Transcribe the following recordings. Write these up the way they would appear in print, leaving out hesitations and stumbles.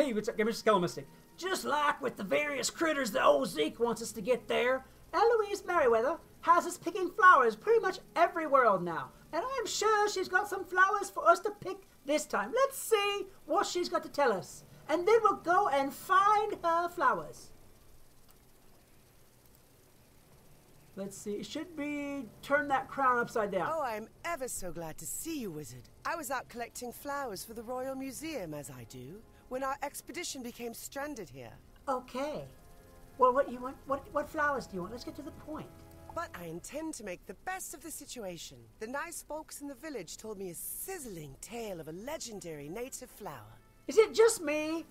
Hey, what's up, Mr. Skelemystyk? Just like with the various critters that old Zeke wants us to get there, Eloise Merriwether has us picking flowers pretty much every world now. And I'm sure she's got some flowers for us to pick this time. Let's see what she's got to tell us. And then we'll go and find her flowers. Let's see, it should be turn that crown upside down. Oh, I'm ever so glad to see you, Wizard. I was out collecting flowers for the Royal Museum, as I do, when our expedition became stranded here. Okay. Well, what you want? What flowers do you want? Let's get to the point. But I intend to make the best of the situation. The nice folks in the village told me a sizzling tale of a legendary native flower. Is it just me?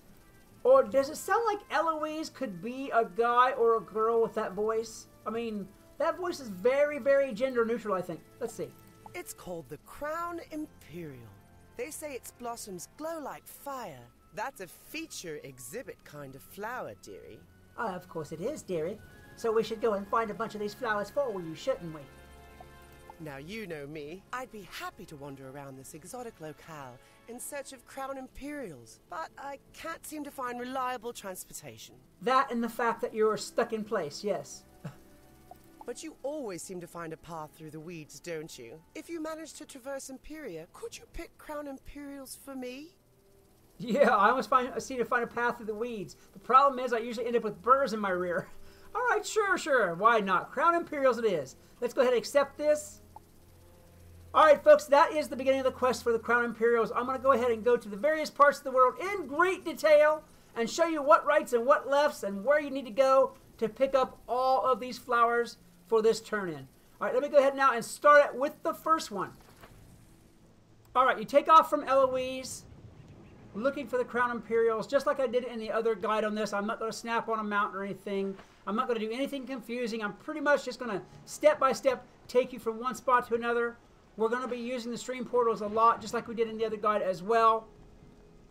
Or does it sound like Eloise could be a guy or a girl with that voice? I mean, that voice is very, very gender neutral, I think. Let's see. It's called the Crowns Empereal. They say its blossoms glow like fire. That's a feature exhibit kind of flower, dearie. Of course it is, dearie. So we should go and find a bunch of these flowers for you, shouldn't we? Now you know me. I'd be happy to wander around this exotic locale in search of Crown Imperials, but I can't seem to find reliable transportation. That and the fact that you're stuck in place, yes. But you always seem to find a path through the weeds, don't you? If you manage to traverse Empyreal, could you pick Crown Imperials for me? Yeah, I almost seem to find a path through the weeds. The problem is I usually end up with burrs in my rear. All right, sure. Why not? Crown Imperials it is. Let's go ahead and accept this. All right, folks, that is the beginning of the quest for the Crown Imperials. I'm going to go ahead and go to the various parts of the world in great detail and show you what rights and what lefts and where you need to go to pick up all of these flowers for this turn-in. All right, let me go ahead now and start it with the first one. All right, you take off from Eloise, looking for the Crown Imperials, just like I did in the other guide on this. I'm not going to snap on a mountain or anything. I'm not going to do anything confusing. I'm pretty much just going to step by step take you from one spot to another. We're going to be using the stream portals a lot, just like we did in the other guide as well.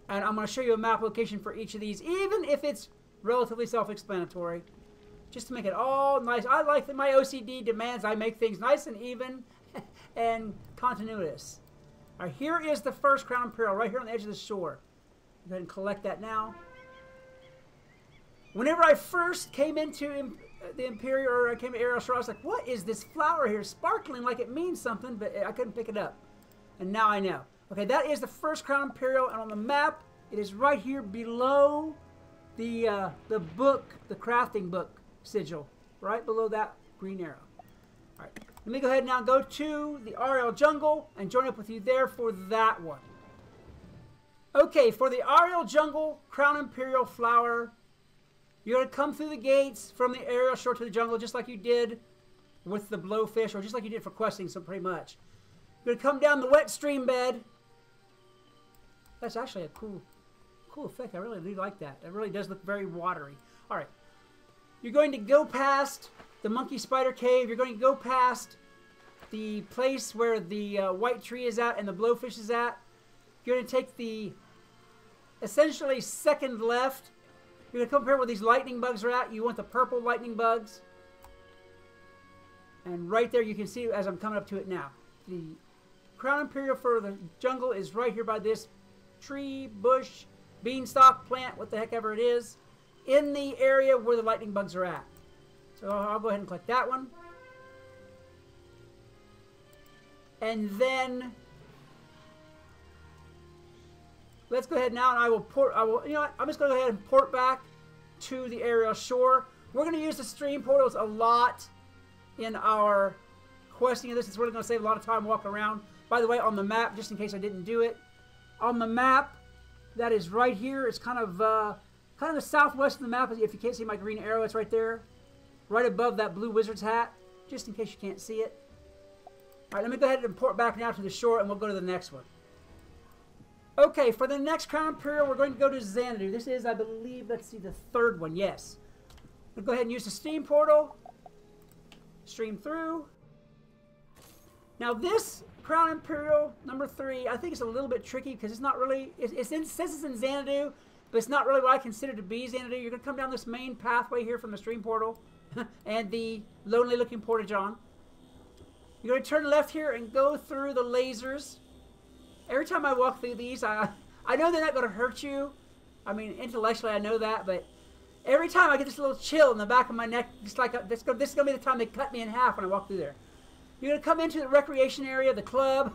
And I'm going to show you a map location for each of these, even if it's relatively self-explanatory, just to make it all nice. I like that my OCD demands I make things nice and even and continuous. All right, here is the first Crown Imperial, right here on the edge of the shore. Go ahead and collect that now. Whenever I first came into the Empyreal, or I came to Empyreal Shore, I was like, what is this flower here? Sparkling like it means something, but I couldn't pick it up. And now I know. Okay, that is the first Crown Imperial, and on the map, it is right here below the book, the crafting book sigil. Right below that green arrow. All right, let me go ahead now and go to the Empyreal Jungle and join up with you there for that one. Okay, for the Empyreal Jungle Crown Imperial flower, you're going to come through the gates from the Empyreal Shore to the jungle just like you did with the blowfish, or just like you did for questing, so pretty much. You're going to come down the wet stream bed. That's actually a cool effect. I really do like that. It really does look very watery. All right. You're going to go past the monkey spider cave. You're going to go past the place where the white tree is at and the blowfish is at. You're going to take the essentially second left. You're going to come here where these lightning bugs are at. You want the purple lightning bugs. And right there you can see as I'm coming up to it now. The Crown Imperial for the jungle is right here by this tree, bush, beanstalk, plant, what the heck ever it is, in the area where the lightning bugs are at. So I'll go ahead and click that one. And then let's go ahead now, and you know what, I'm just going to go ahead and port back to the Empyreal Shore. We're going to use the stream portals a lot in our questing of this. It's really going to save a lot of time walking around. By the way, on the map, just in case I didn't do it, on the map that is right here, it's kind of the southwest of the map. If you can't see my green arrow, it's right there, right above that blue wizard's hat, just in case you can't see it. All right, let me go ahead and port back now to the shore, and we'll go to the next one. Okay, for the next Crown Imperial, we're going to go to Xanadu. This is, I believe, let's see, the third one. Yes. We'll go ahead and use the stream portal. Stream through. Now this Crown Imperial number 3, I think it's a little bit tricky because it's not really, it says it's in Xanadu, but it's not really what I consider to be Xanadu. You're going to come down this main pathway here from the stream portal and the lonely looking porta-john. You're going to turn left here and go through the lasers. Every time I walk through these, I know they're not going to hurt you. I mean, intellectually I know that, but every time I get this little chill in the back of my neck, just like this is going to be the time they cut me in half when I walk through there. You're going to come into the recreation area, the club.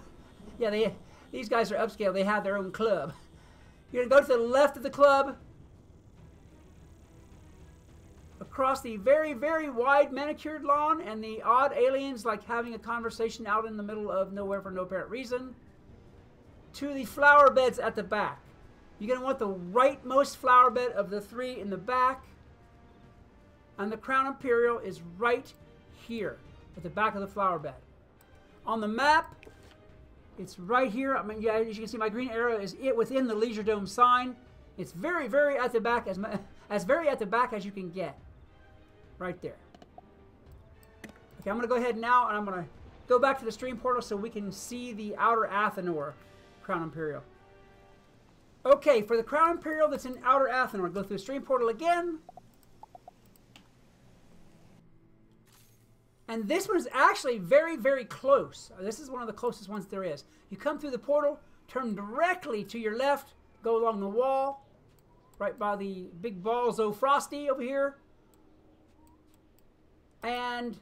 Yeah, these guys are upscale. They have their own club. You're going to go to the left of the club, across the very, very wide manicured lawn and the odd aliens like having a conversation out in the middle of nowhere for no apparent reason, to the flower beds at the back. You're going to want the rightmost flower bed of the 3 in the back, and the Crown Imperial is right here at the back of the flower bed. On the map, it's right here. I mean, yeah, as you can see, my green arrow is within the Leisure Dome sign. It's very, very at the back, as very at the back as you can get. Right there. Okay, I'm going to go ahead now, and I'm going to go back to the stream portal so we can see the Outer Athenor Crown Imperial. Okay, for the Crown Imperial that's in Outer Athenor, go through the stream portal again. And this one is actually very, very close. This is one of the closest ones there is. You come through the portal, turn directly to your left, go along the wall, right by the big balls of Frosty over here. And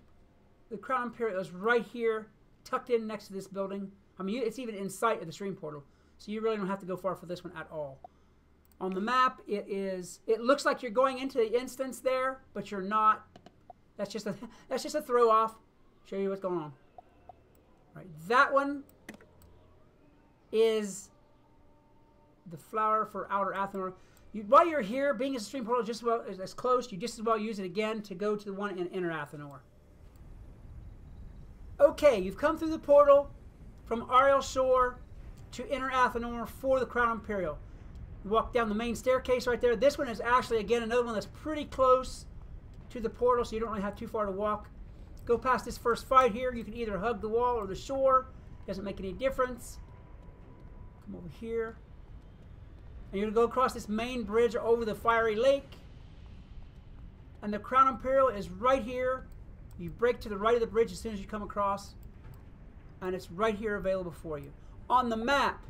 the Crown Imperial is right here, tucked in next to this building. I mean, it's even in sight of the stream portal, so you really don't have to go far for this one at all. On the map, it looks like you're going into the instance there, but you're not. That's just a throw off. Show you what's going on. Right, that one is the flower for Outer Athenor. While you're here, being as a stream portal just as close, you just as well use it again to go to the one in Inner Athenor. Okay, you've come through the portal from Ariel Shore to Inner Athenor for the Crown Imperial. You walk down the main staircase right there. This one is actually, again, another one that's pretty close to the portal, so you don't really have too far to walk. Go past this first fight here. You can either hug the wall or the shore. Doesn't make any difference. Come over here. And you're going to go across this main bridge over the fiery lake. And the Crown Imperial is right here. You break to the right of the bridge as soon as you come across. And it's right here available for you. On the map,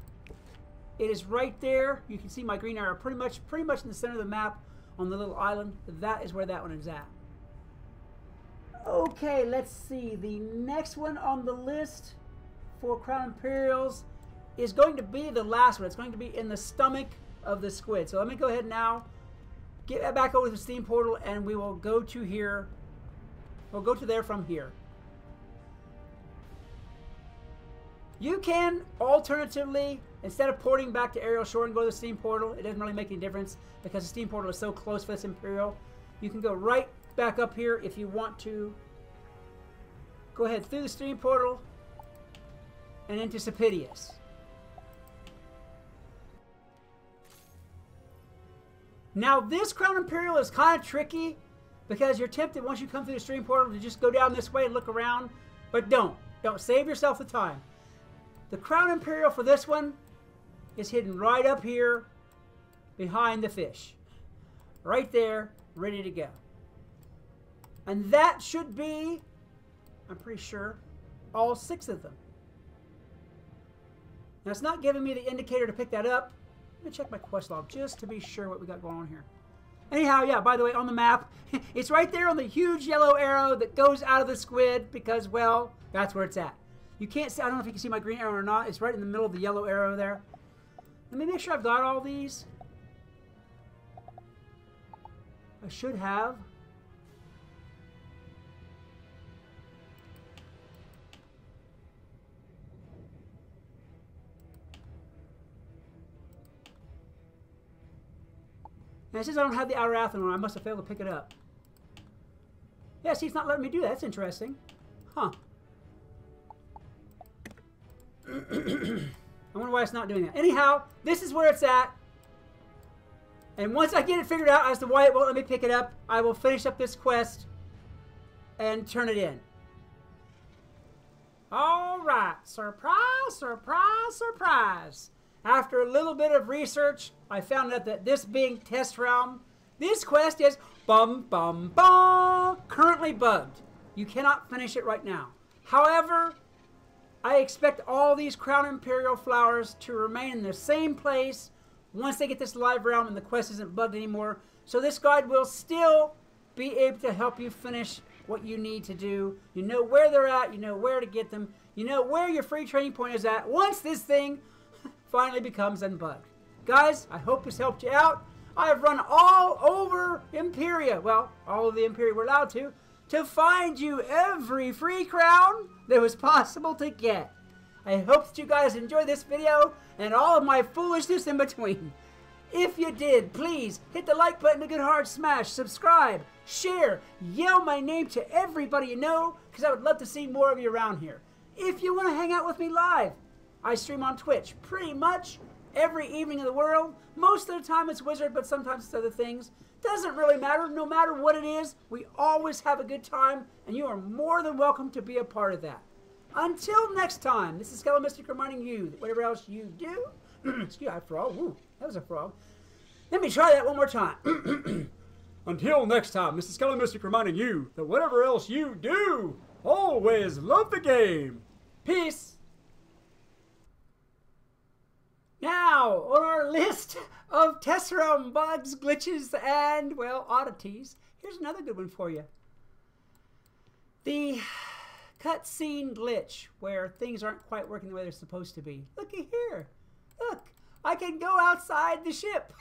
it is right there. You can see my green arrow pretty much in the center of the map on the little island. That is where that one is at. Okay, let's see. The next one on the list for Crown Imperials is going to be the last one. It's going to be in the stomach of the squid. So let me go ahead now, get back over to the steam portal, and we will go to here. We'll go to there from here. You can alternatively, instead of porting back to Ariel Shore and go to the steam portal, it doesn't really make any difference because the steam portal is so close for this Imperial. You can go right back up here if you want to. Go ahead through the steam portal and into Sepidius. Now this Crown Imperial is kind of tricky because you're tempted once you come through the stream portal to just go down this way and look around, but don't. Don't. Save yourself the time. The Crown Imperial for this one is hidden right up here behind the fish. Right there, ready to go. And that should be, I'm pretty sure, all 6 of them. Now it's not giving me the indicator to pick that up. Let me check my quest log just to be sure what we got going on here. Anyhow, yeah, by the way, on the map, it's right there on the huge yellow arrow that goes out of the squid because, well, that's where it's at. You can't see, I don't know if you can see my green arrow or not. It's right in the middle of the yellow arrow there. Let me make sure I've got all these. I should have. And it says I don't have the Outer Athenor. I must have failed to pick it up. Yeah, see, it's not letting me do that. That's interesting. Huh. I wonder why it's not doing that. Anyhow, this is where it's at. And once I get it figured out as to why it won't let me pick it up, I will finish up this quest and turn it in. Alright. Surprise, surprise, surprise. After a little bit of research, I found out that this being Test Realm, this quest is currently bugged. You cannot finish it right now. However, I expect all these Crown Imperial flowers to remain in the same place once they get this live realm and the quest isn't bugged anymore. So this guide will still be able to help you finish what you need to do. You know where they're at. You know where to get them. You know where your free training point is at once this thing finally becomes unbugged. Guys, I hope this helped you out. I have run all over Empyreal, well, all of the Empyreal we're allowed to find you every free crown that was possible to get. I hope that you guys enjoyed this video and all of my foolishness in between. If you did, please hit the like button, a good hard smash, subscribe, share, yell my name to everybody you know, because I would love to see more of you around here. If you want to hang out with me live, I stream on Twitch pretty much every evening of the world. Most of the time it's Wizard, but sometimes it's other things. Doesn't really matter. No matter what it is, we always have a good time, and you are more than welcome to be a part of that. Until next time, this is Skelemystyk reminding you that whatever else you do, excuse me, frog. Ooh, that was a frog. Let me try that one more time. Until next time, this is Skelemystyk reminding you that whatever else you do, always love the game. Peace. Now, on our list of test realm bugs, glitches, and, well, oddities, here's another good one for you. The cutscene glitch, where things aren't quite working the way they're supposed to be. Looky here. Look, I can go outside the ship.